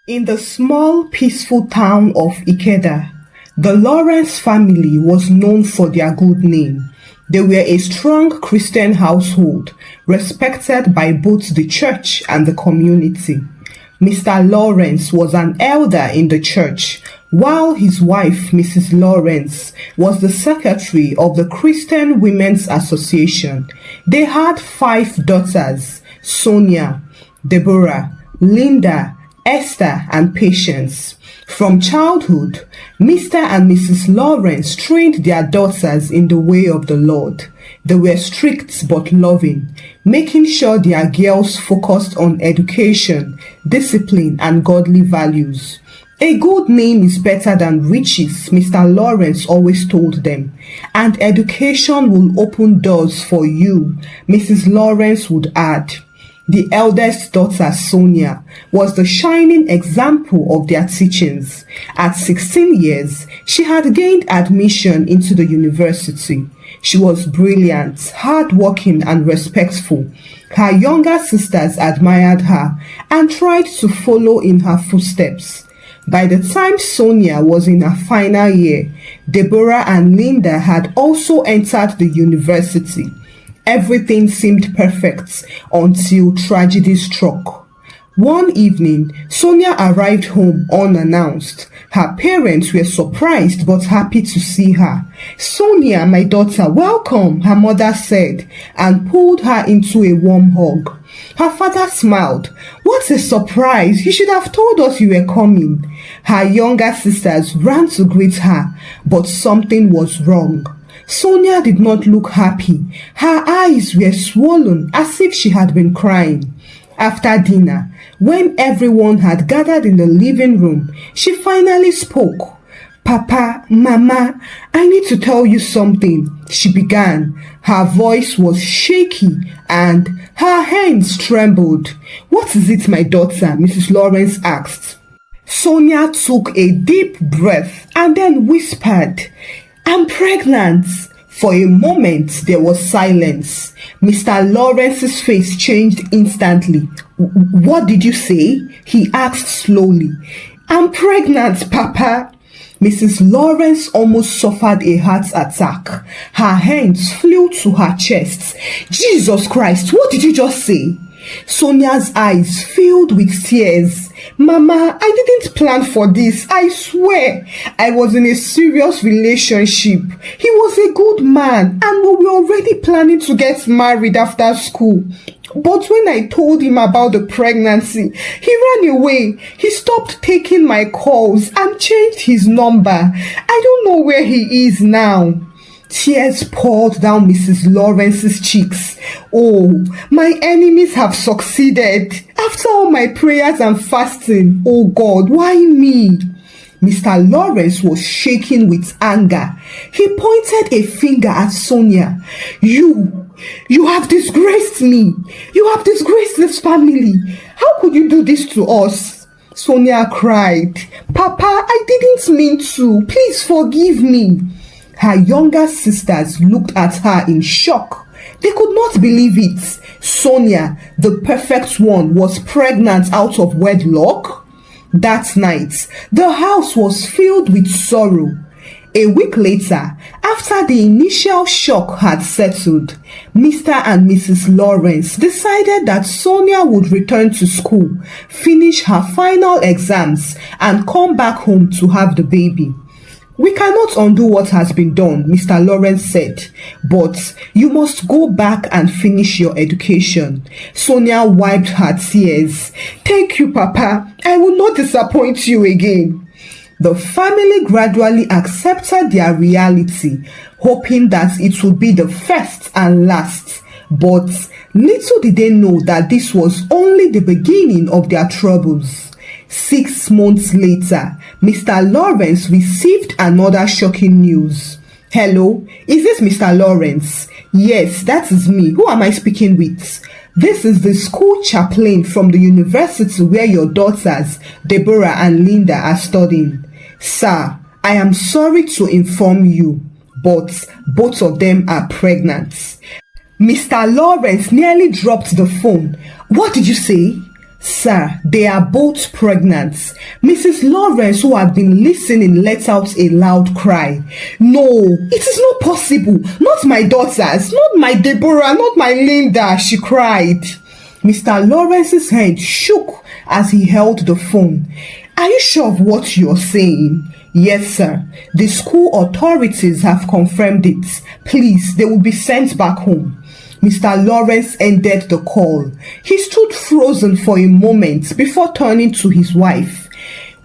In the small, peaceful town of Ikeda, the Lawrence family was known for their good name. They were a strong Christian household, respected by both the church and the community. Mr. Lawrence was an elder in the church, while his wife, Mrs. Lawrence, was the secretary of the Christian Women's Association. They had 5 daughters: Sonia, Deborah, Linda, Esther, and Patience. From childhood, Mr. and Mrs. Lawrence trained their daughters in the way of the Lord. They were strict but loving, making sure their girls focused on education, discipline, and godly values. A good name is better than riches, Mr. Lawrence always told them, and education will open doors for you, Mrs. Lawrence would add. The eldest daughter, Sonia, was the shining example of their teachings. At 16 years, she had gained admission into the university. She was brilliant, hardworking, and respectful. Her younger sisters admired her and tried to follow in her footsteps. By the time Sonia was in her final year, Deborah and Linda had also entered the university. Everything seemed perfect until tragedy struck. One evening, Sonia arrived home unannounced. Her parents were surprised but happy to see her. "Sonia, my daughter, welcome," her mother said, and pulled her into a warm hug. Her father smiled. "What a surprise! You should have told us you were coming." Her younger sisters ran to greet her, but something was wrong. Sonia did not look happy. Her eyes were swollen as if she had been crying. After dinner, when everyone had gathered in the living room, she finally spoke. "Papa, Mama, I need to tell you something," she began. Her voice was shaky and her hands trembled. "What is it, my daughter?" Mrs. Lawrence asked. Sonia took a deep breath and then whispered, "I'm pregnant." For a moment, there was silence. Mr. Lawrence's face changed instantly. "What did you say?" he asked slowly. "I'm pregnant, Papa." Mrs. Lawrence almost suffered a heart attack. Her hands flew to her chest. "Jesus Christ, what did you just say?" Sonia's eyes filled with tears. "Mama, I didn't plan for this. I swear. I was in a serious relationship. He was a good man and we were already planning to get married after school. But when I told him about the pregnancy, he ran away. He stopped taking my calls and changed his number. I don't know where he is now." Tears poured down Mrs. Lawrence's cheeks. "Oh, my enemies have succeeded. After all my prayers and fasting, oh God, why me?" Mr. Lawrence was shaking with anger. He pointed a finger at Sonia. You have disgraced me. You have disgraced this family. How could you do this to us?" Sonia cried. "Papa, I didn't mean to. Please forgive me." Her younger sisters looked at her in shock. They could not believe it. Sonia, the perfect one, was pregnant out of wedlock. That night, the house was filled with sorrow. A week later, after the initial shock had settled, Mr. and Mrs. Lawrence decided that Sonia would return to school, finish her final exams, and come back home to have the baby. "We cannot undo what has been done," Mr. Lawrence said, "but you must go back and finish your education." Sonia wiped her tears. "Thank you, Papa. I will not disappoint you again." The family gradually accepted their reality, hoping that it would be the first and last. But little did they know that this was only the beginning of their troubles. 6 months later, Mr. Lawrence received another shocking news. "Hello, is this Mr. Lawrence?" "Yes, that is me. Who am I speaking with?" "This is the school chaplain from the university where your daughters, Deborah and Linda, are studying." "Sir, I am sorry to inform you, but both of them are pregnant." Mr. Lawrence nearly dropped the phone. "What did you say?" Sir, they are both pregnant. Mrs. Lawrence, who had been listening, let out a loud cry. No, it is not possible. Not my daughters, not my Deborah, not my Linda, she cried. Mr. Lawrence's head shook as he held the phone. Are you sure of what you're saying? Yes, sir. The school authorities have confirmed it. Please, they will be sent back home. Mr. Lawrence ended the call. He stood frozen for a moment before turning to his wife.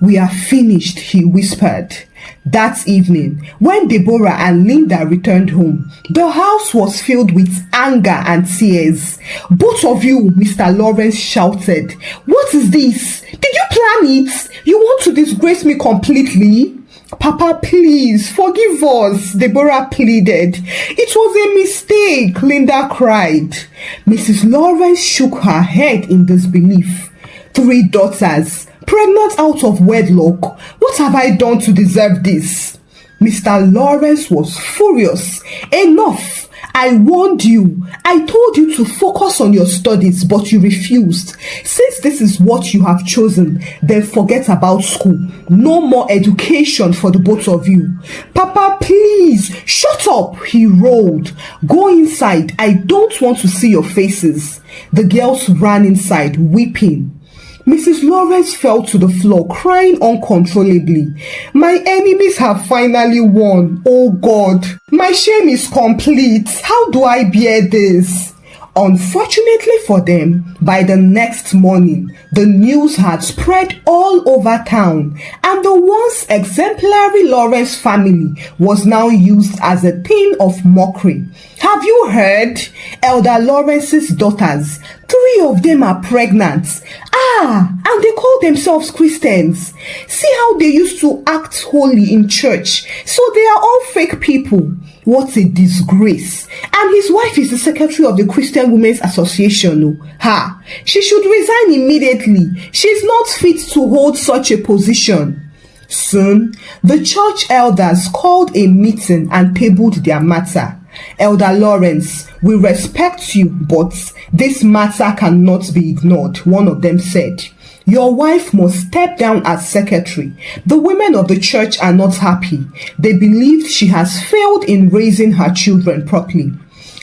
We are finished, he whispered. That evening, when Deborah and Linda returned home, the house was filled with anger and tears. Both of you, Mr. Lawrence shouted. What is this? Did you plan it? You want to disgrace me completely? Papa, please, forgive us, Deborah pleaded. It was a mistake, Linda cried. Mrs. Lawrence shook her head in disbelief. 3 daughters, pregnant out of wedlock. What have I done to deserve this? Mr. Lawrence was furious. Enough! I warned you. I told you to focus on your studies, but you refused. Since this is what you have chosen, then forget about school. No more education for the both of you. Papa, please, shut up, he roared. Go inside. I don't want to see your faces. The girls ran inside, weeping. Mrs. Lawrence fell to the floor, crying uncontrollably. My enemies have finally won. Oh God, my shame is complete. How do I bear this? Unfortunately for them, by the next morning, the news had spread all over town, and the once exemplary Lawrence family was now used as a thing of mockery. Have you heard? Elder Lawrence's daughters, 3 of them are pregnant. And they call themselves Christians. See how they used to act holy in church. So they are all fake people. What a disgrace. And his wife is the secretary of the Christian Women's Association. She should resign immediately. She's not fit to hold such a position. Soon, the church elders called a meeting and tabled their matter. Elder Lawrence, we respect you, but this matter cannot be ignored, one of them said. Your wife must step down as secretary. The women of the church are not happy. They believe she has failed in raising her children properly.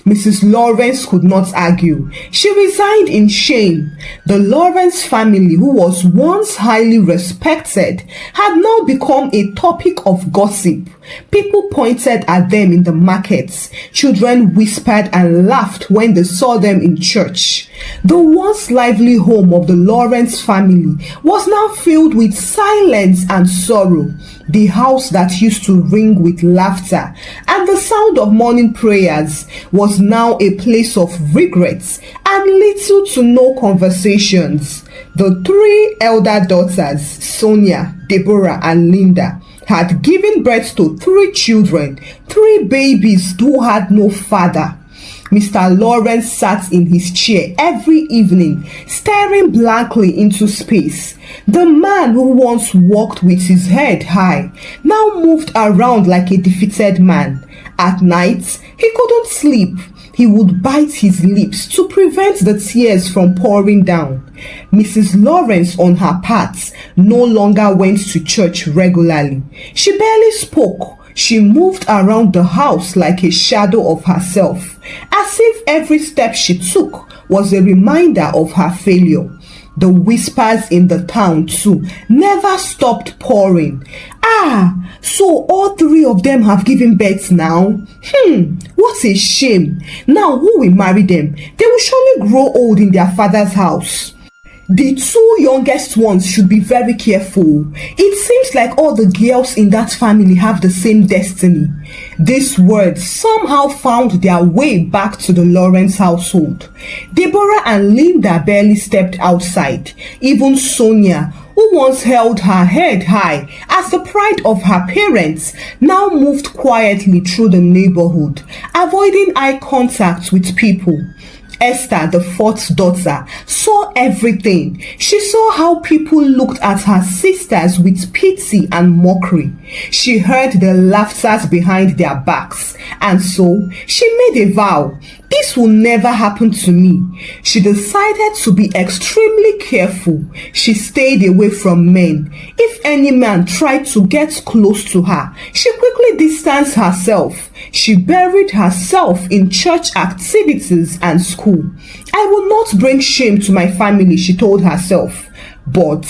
Mrs. Lawrence could not argue. She resigned in shame. The Lawrence family, who was once highly respected, had now become a topic of gossip. People pointed at them in the markets. Children whispered and laughed when they saw them in church. The once lively home of the Lawrence family was now filled with silence and sorrow. The house that used to ring with laughter and the sound of morning prayers was now a place of regrets and little to no conversations. The 3 elder daughters, Sonia, Deborah, and Linda, had given birth to 3 children, 3 babies who had no father. Mr. Lawrence sat in his chair every evening, staring blankly into space. The man who once walked with his head high now moved around like a defeated man. At night, he couldn't sleep. He would bite his lips to prevent the tears from pouring down. Mrs. Lawrence, on her part, no longer went to church regularly. She barely spoke. She moved around the house like a shadow of herself, as if every step she took was a reminder of her failure. The whispers in the town, too, never stopped pouring. So all 3 of them have given birth now? What a shame. Now who will marry them? They will surely grow old in their father's house. The 2 youngest ones should be very careful. It seems like all the girls in that family have the same destiny. These words somehow found their way back to the Lawrence household. Deborah and Linda barely stepped outside. Even Sonia, who once held her head high as the pride of her parents, now moved quietly through the neighborhood, avoiding eye contact with people. Esther, the 4th daughter, saw everything. She saw how people looked at her sister sisters with pity and mockery. She heard the laughters behind their backs, and so she made a vow. This will never happen to me. She decided to be extremely careful. She stayed away from men. If any man tried to get close to her, she quickly distanced herself. She buried herself in church activities and school. I will not bring shame to my family, she told herself. But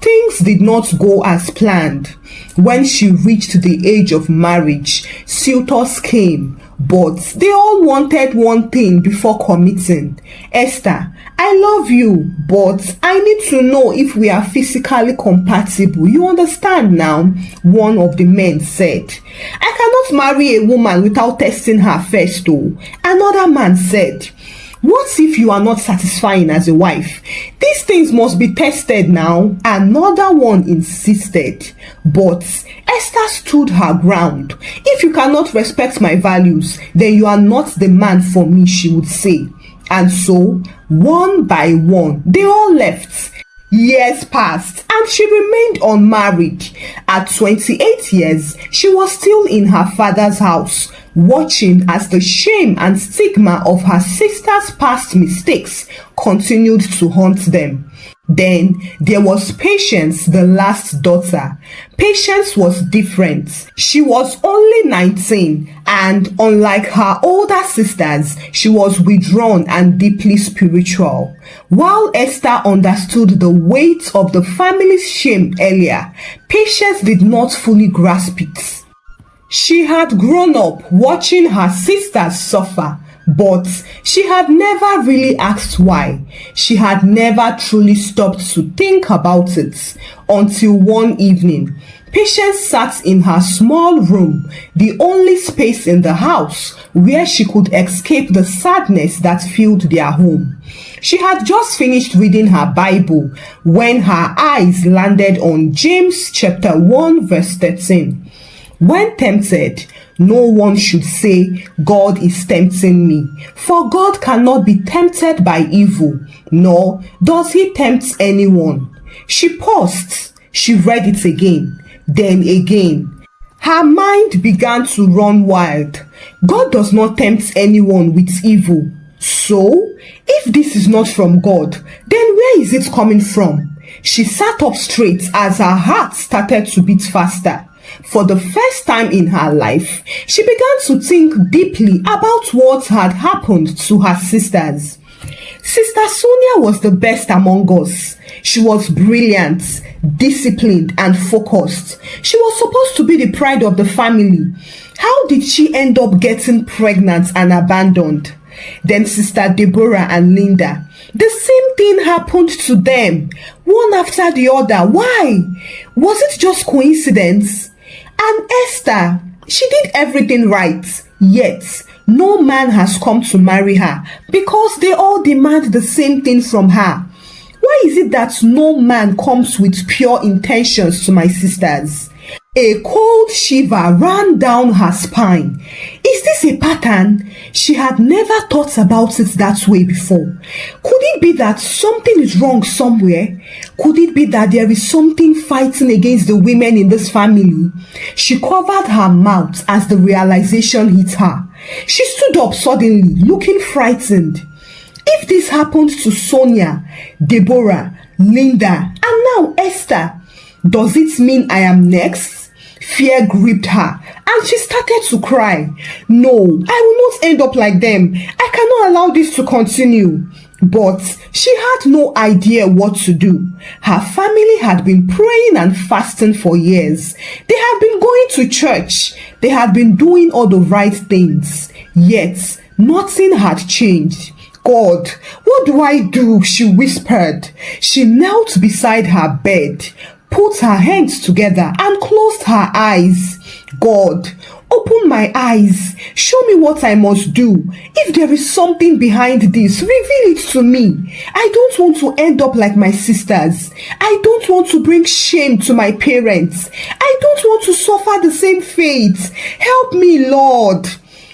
things did not go as planned. When she reached the age of marriage, suitors came, but they all wanted one thing before committing. Esther, I love you, but I need to know if we are physically compatible. You understand now? One of the men said. I cannot marry a woman without testing her first, though. Another man said, what if you are not satisfying as a wife? These things must be tested now. Another one insisted. But Esther stood her ground. If you cannot respect my values, then you are not the man for me, she would say. And so, one by one, they all left. Years passed and she remained unmarried. At 28 years, she was still in her father's house, watching as the shame and stigma of her sister's past mistakes continued to haunt them. Then there was Patience, the last daughter. Patience was different. She was only 19 and unlike her older sisters, she was withdrawn and deeply spiritual. While Esther understood the weight of the family's shame earlier, Patience did not fully grasp it. She had grown up watching her sisters suffer, but she had never really asked why. She had never truly stopped to think about it until one evening. Patience sat in her small room, the only space in the house where she could escape the sadness that filled their home. She had just finished reading her Bible when her eyes landed on James chapter 1 verse 13. When tempted, no one should say, God is tempting me, for God cannot be tempted by evil, nor does he tempt anyone. She paused. She read it again, then again. Her mind began to run wild. God does not tempt anyone with evil. So, if this is not from God, then where is it coming from? She sat up straight as her heart started to beat faster. For the first time in her life, she began to think deeply about what had happened to her sisters. Sister Sonia was the best among us. She was brilliant, disciplined, and focused. She was supposed to be the pride of the family. How did she end up getting pregnant and abandoned? Then Sister Deborah and Linda. The same thing happened to them, one after the other. Why? Was it just coincidence? And Esther, she did everything right, yet no man has come to marry her because they all demand the same thing from her. Why is it that no man comes with pure intentions to my sisters? A cold shiver ran down her spine. Is this a pattern? She had never thought about it that way before. Could it be that something is wrong somewhere? Could it be that there is something fighting against the women in this family? She covered her mouth as the realization hit her. She stood up suddenly, looking frightened. If this happened to Sonia, Deborah, Linda, and now Esther, does it mean I am next? Fear gripped her and she started to cry. No, I will not end up like them. I cannot allow this to continue. But she had no idea what to do. Her family had been praying and fasting for years. They had been going to church. They had been doing all the right things. Yet, nothing had changed. God, what do I do? She whispered. She knelt beside her bed, put her hands together and closed her eyes. God, open my eyes. Show me what I must do. If there is something behind this, reveal it to me. I don't want to end up like my sisters. I don't want to bring shame to my parents. I don't want to suffer the same fate. Help me, Lord.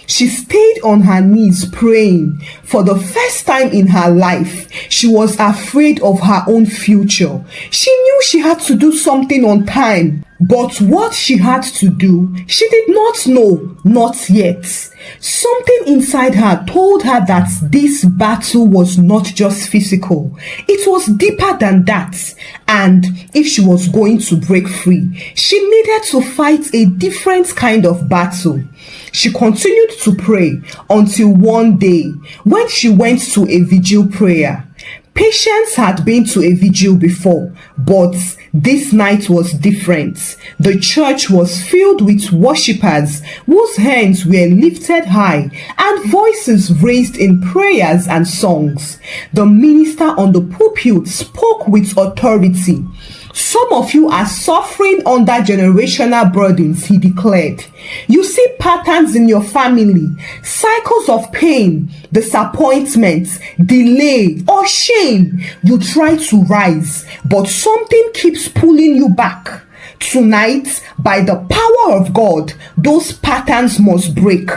She stayed on her knees praying. For the first time in her life, she was afraid of her own future. She knew she had to do something on time, but what she had to do, she did not know, not yet. Something inside her told her that this battle was not just physical. It was deeper than that. And if she was going to break free, she needed to fight a different kind of battle. She continued to pray until one day when she went to a vigil prayer. Patience had been to a vigil before, but this night was different. The church was filled with worshippers whose hands were lifted high and voices raised in prayers and songs. The minister on the pulpit spoke with authority. Some of you are suffering under generational burdens, he declared. You see patterns in your family, cycles of pain, disappointment, delay, or shame. You try to rise, but something keeps pulling you back. Tonight, by the power of God, those patterns must break.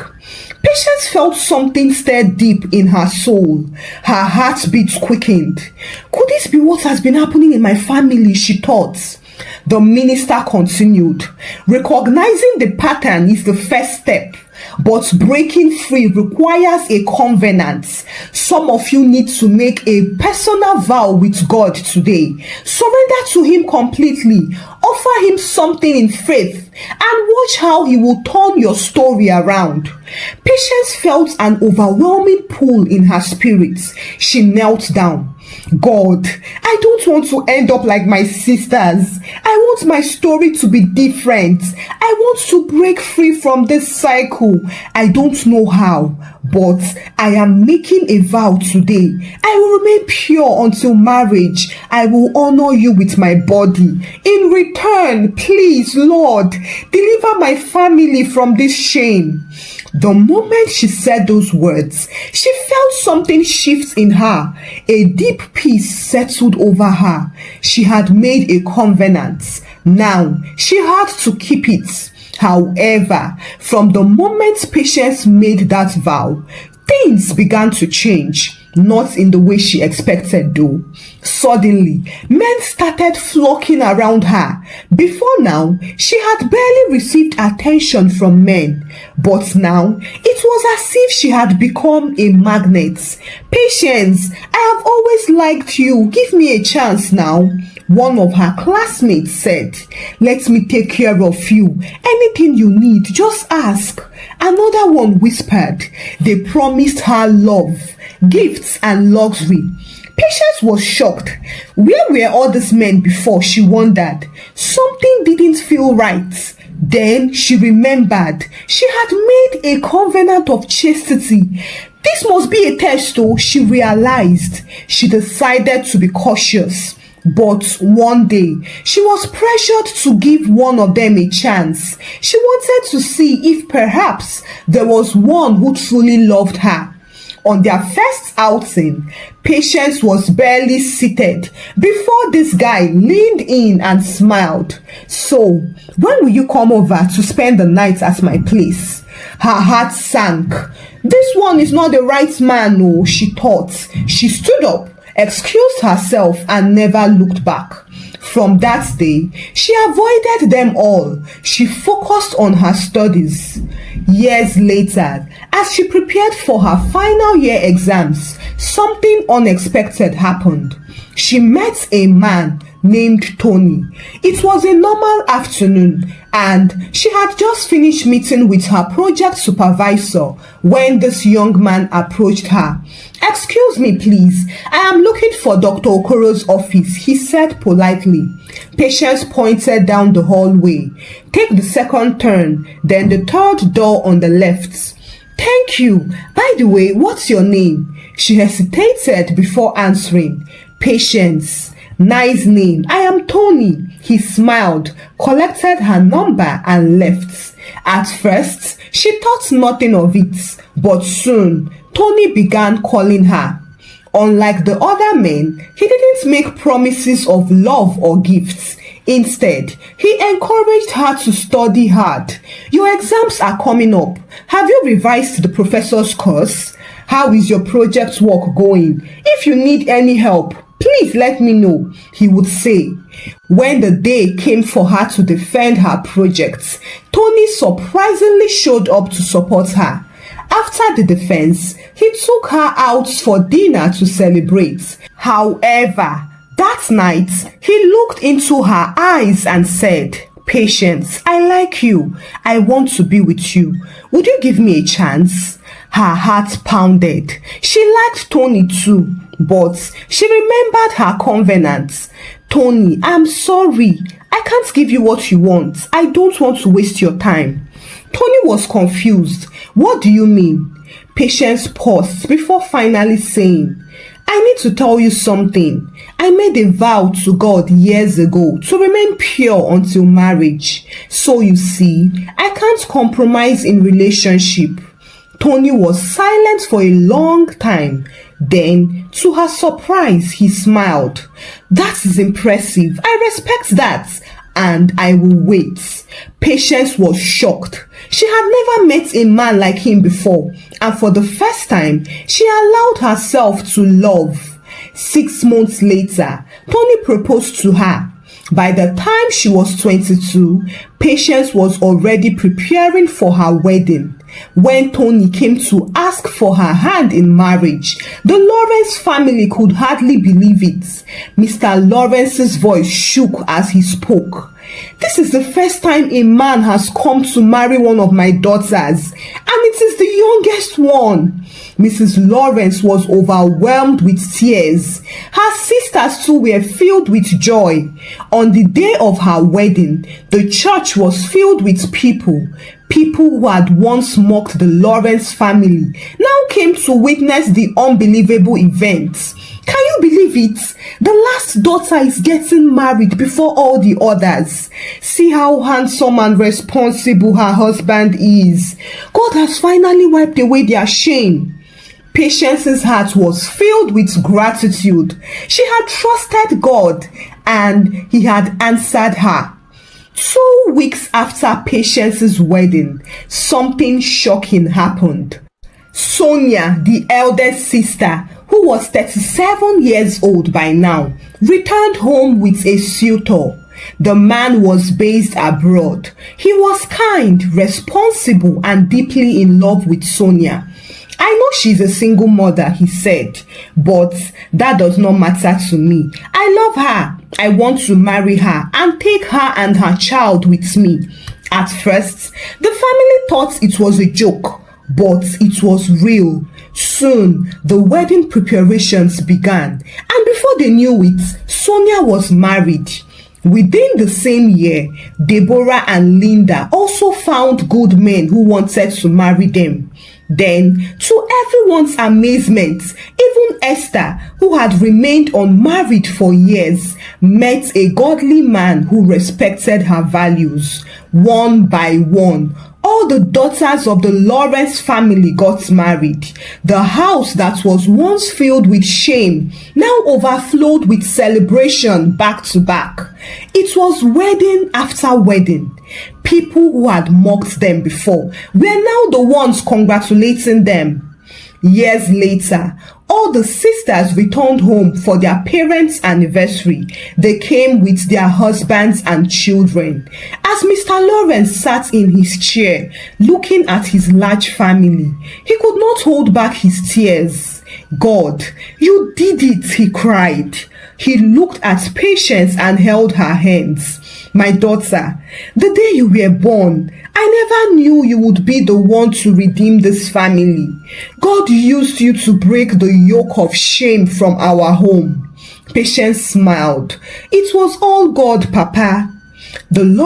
Patience felt something stir deep in her soul. Her heartbeat quickened. Could this be what has been happening in my family, she thought. The minister continued. Recognizing the pattern is the first step, but breaking free requires a covenant. Some of you need to make a personal vow with God today. Surrender to him completely. Offer him something in faith and watch how he will turn your story around. Patience felt an overwhelming pull in her spirit. She knelt down. God, I don't want to end up like my sisters. I want my story to be different. I want to break free from this cycle. I don't know how, but I am making a vow today. I will remain pure until marriage. I will honor you with my body. In return, please, Lord, deliver my family from this shame. The moment she said those words, she felt something shift in her. A deep peace settled over her. She had made a covenant. Now, she had to keep it. However, from the moment Patience made that vow, things began to change. Not in the way she expected though. Suddenly, men started flocking around her. Before now, she had barely received attention from men. But now, it was as if she had become a magnet. Patience, I have always liked you. Give me a chance now. One of her classmates said, let me take care of you. Anything you need, just ask. Another one whispered. They promised her love, gifts and luxury. Patience was shocked. Where were all these men before, she wondered. Something didn't feel right. Then she remembered she had made a covenant of chastity. This must be a test, though, she realized. She decided to be cautious. But one day, she was pressured to give one of them a chance. She wanted to see if perhaps there was one who truly loved her. On their first outing, Patience was barely seated before this guy leaned in and smiled. So, when will you come over to spend the night at my place? Her heart sank. This one is not the right man, no, she thought. She stood up, excused herself, and never looked back. From that day, she avoided them all. She focused on her studies. Years later, as she prepared for her final year exams, something unexpected happened. She met a man named Tony. It was a normal afternoon, and she had just finished meeting with her project supervisor when this young man approached her. Excuse me, please. I am looking for Dr. Okoro's office, he said politely. Patience pointed down the hallway. Take the second turn, then the third door on the left. Thank you. By the way, what's your name? She hesitated before answering. Patience. Nice name. I am Tony. He smiled, collected her number and left. At first, she thought nothing of it, but soon, Tony began calling her. Unlike the other men, he didn't make promises of love or gifts. Instead, he encouraged her to study hard. Your exams are coming up. Have you revised the professor's course? How is your project work going? If you need any help, please let me know, he would say. When the day came for her to defend her projects, Tony surprisingly showed up to support her. After the defense, he took her out for dinner to celebrate. However, that night, he looked into her eyes and said, "Patience, I like you. I want to be with you. Would you give me a chance?" Her heart pounded. She liked Tony too, but she remembered her covenant. "Tony, I'm sorry. I can't give you what you want. I don't want to waste your time." Tony was confused. "What do you mean?" Patience paused before finally saying, "I need to tell you something. I made a vow to God years ago to remain pure until marriage. So you see, I can't compromise in relationship." Tony was silent for a long time. Then, to her surprise, he smiled. "That is impressive. I respect that. And I will wait." Patience was shocked. She had never met a man like him before, and for the first time, she allowed herself to love. 6 months later, Tony proposed to her. By the time she was 22, Patience was already preparing for her wedding. When Tony came to ask for her hand in marriage, the Lawrence family could hardly believe it. Mr. Lawrence's voice shook as he spoke. "This is the first time a man has come to marry one of my daughters, and it is the youngest one." Mrs. Lawrence was overwhelmed with tears. Her sisters too were filled with joy. On the day of her wedding, the church was filled with people. People who had once mocked the Lawrence family now came to witness the unbelievable event. Can you believe it? The last daughter is getting married before all the others. See how handsome and responsible her husband is. God has finally wiped away their shame. Patience's heart was filled with gratitude. She had trusted God, and he had answered her. 2 weeks after Patience's wedding, something shocking happened. Sonia, the eldest sister, who was 37 years old by now, returned home with a suitor. The man was based abroad. He was kind, responsible, and deeply in love with Sonia. "I know she's a single mother," he said, "but that does not matter to me. I love her. I want to marry her and take her and her child with me." At first, the family thought it was a joke, but it was real. Soon, the wedding preparations began, and before they knew it, Sonia was married. Within the same year, Deborah and Linda also found good men who wanted to marry them. Then, to everyone's amazement, even Esther, who had remained unmarried for years, met a godly man who respected her values. One by one, all the daughters of the Lawrence family got married. The house that was once filled with shame now overflowed with celebration back to back. It was wedding after wedding. People who had mocked them before were now the ones congratulating them. Years later, all the sisters returned home for their parents' anniversary. They came with their husbands and children. As Mr. Lawrence sat in his chair, looking at his large family, he could not hold back his tears. "God, you did it," he cried. He looked at Patience and held her hands. "My daughter, the day you were born, I never knew you would be the one to redeem this family. God used you to break the yoke of shame from our home." Patience smiled. "It was all God, Papa." The Lord